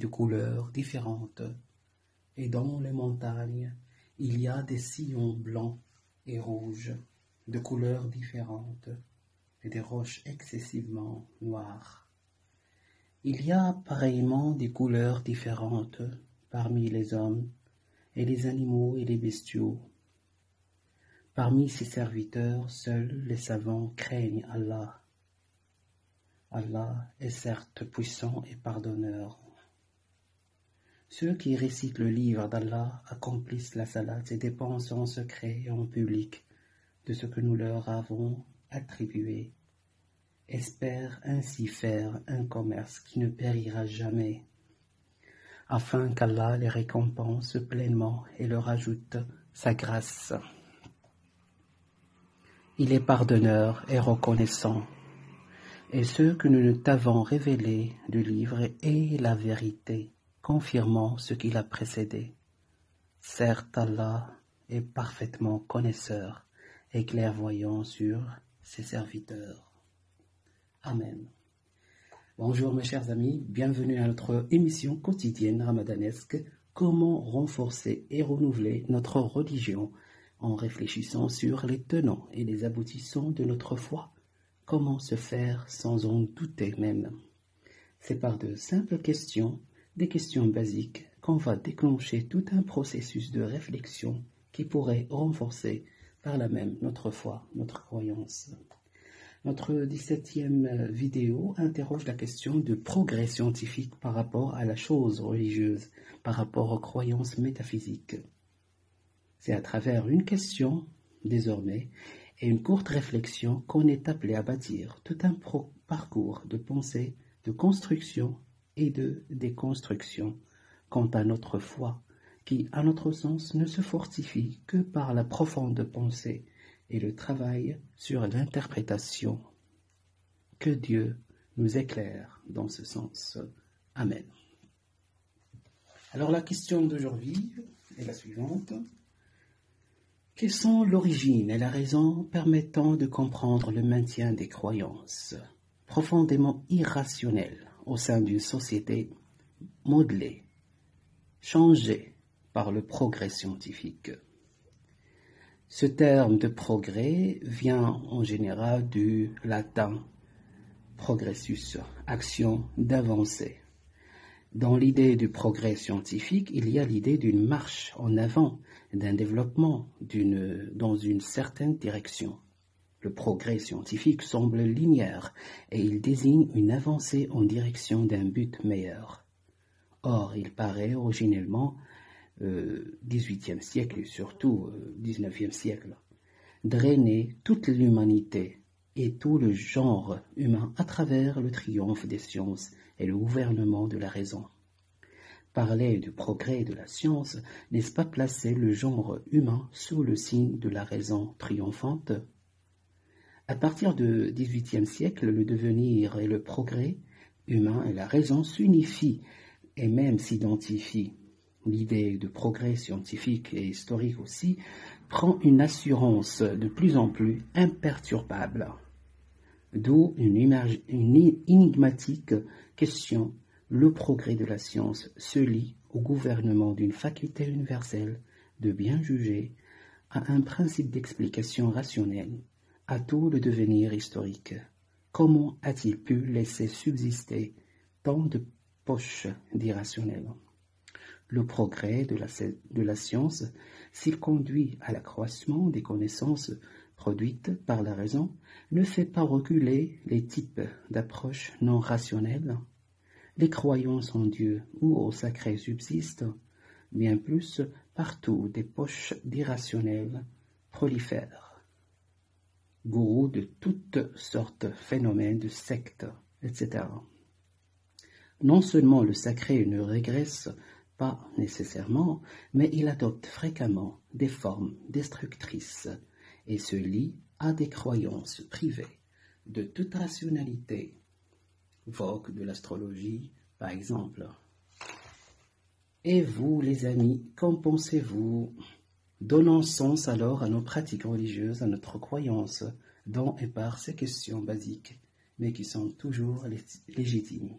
de couleurs différentes, et dans les montagnes, il y a des sillons blancs et rouges, de couleurs différentes, et des roches excessivement noires. Il y a pareillement des couleurs différentes parmi les hommes, et les animaux et les bestiaux. Parmi ses serviteurs, seuls les savants craignent Allah. Allah est certes puissant et pardonneur. Ceux qui récitent le livre d'Allah accomplissent la salate et dépensent en secret et en public de ce que nous leur avons attribué. Espèrent ainsi faire un commerce qui ne périra jamais, afin qu'Allah les récompense pleinement et leur ajoute sa grâce. Il est pardonneur et reconnaissant. Et ce que nous ne t'avons révélé du livre est la vérité, confirmant ce qui l'a précédé. Certes, Allah est parfaitement connaisseur et clairvoyant sur ses serviteurs. Amen. Bonjour mes chers amis, bienvenue à notre émission quotidienne ramadanesque « Comment renforcer et renouveler notre religion ?» en réfléchissant sur les tenants et les aboutissants de notre foi. Comment se faire sans en douter même? C'est par de simples questions, des questions basiques, qu'on va déclencher tout un processus de réflexion qui pourrait renforcer par là même notre foi, notre croyance. Notre 17e vidéo interroge la question de progrès scientifique par rapport à la chose religieuse, par rapport aux croyances métaphysiques. C'est à travers une question, désormais, et une courte réflexion qu'on est appelé à bâtir tout un parcours de pensée, de construction et de déconstruction quant à notre foi, qui, à notre sens, ne se fortifie que par la profonde pensée et le travail sur l'interprétation. Que Dieu nous éclaire dans ce sens. Amen. Alors la question d'aujourd'hui est la suivante. Quelles sont l'origine et la raison permettant de comprendre le maintien des croyances profondément irrationnelles au sein d'une société modelée, changée par le progrès scientifique? Ce terme de progrès vient en général du latin progressus, action d'avancer. Dans l'idée du progrès scientifique, il y a l'idée d'une marche en avant, d'un développement dans une certaine direction. Le progrès scientifique semble linéaire et il désigne une avancée en direction d'un but meilleur. Or, il paraît originellement, 18e siècle et surtout 19e siècle, drainer toute l'humanité et tout le genre humain à travers le triomphe des sciences et le gouvernement de la raison. Parler du progrès de la science, n'est-ce pas placer le genre humain sous le signe de la raison triomphante? À partir du XVIIIe siècle, le devenir et le progrès humain et la raison s'unifient et même s'identifient. L'idée de progrès scientifique et historique aussi prend une assurance de plus en plus imperturbable. D'où une énigmatique question: le progrès de la science se lie au gouvernement d'une faculté universelle de bien juger, à un principe d'explication rationnelle, à tout le devenir historique. Comment a-t-il pu laisser subsister tant de poches d'irrationnel? Le progrès de la science, s'il conduit à l'accroissement des connaissances produites par la raison, ne fait pas reculer les types d'approches non rationnelles. Les croyances en Dieu ou au sacré subsistent, bien plus partout des poches d'irrationnels prolifèrent. Gourous de toutes sortes, phénomènes de sectes, etc. Non seulement le sacré ne régresse pas nécessairement, mais il adopte fréquemment des formes destructrices et se lie à des croyances privées de toute rationalité, vogue de l'astrologie par exemple. Et vous les amis, qu'en pensez-vous? Donnons sens alors à nos pratiques religieuses, à notre croyance, dans et par ces questions basiques, mais qui sont toujours légitimes.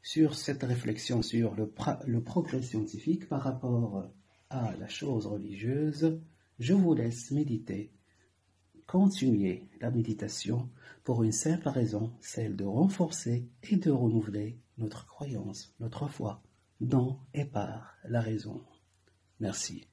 Sur cette réflexion sur le progrès scientifique par rapport à la chose religieuse, je vous laisse méditer. Continuez la méditation pour une simple raison, celle de renforcer et de renouveler notre croyance, notre foi, dans et par la raison. Merci.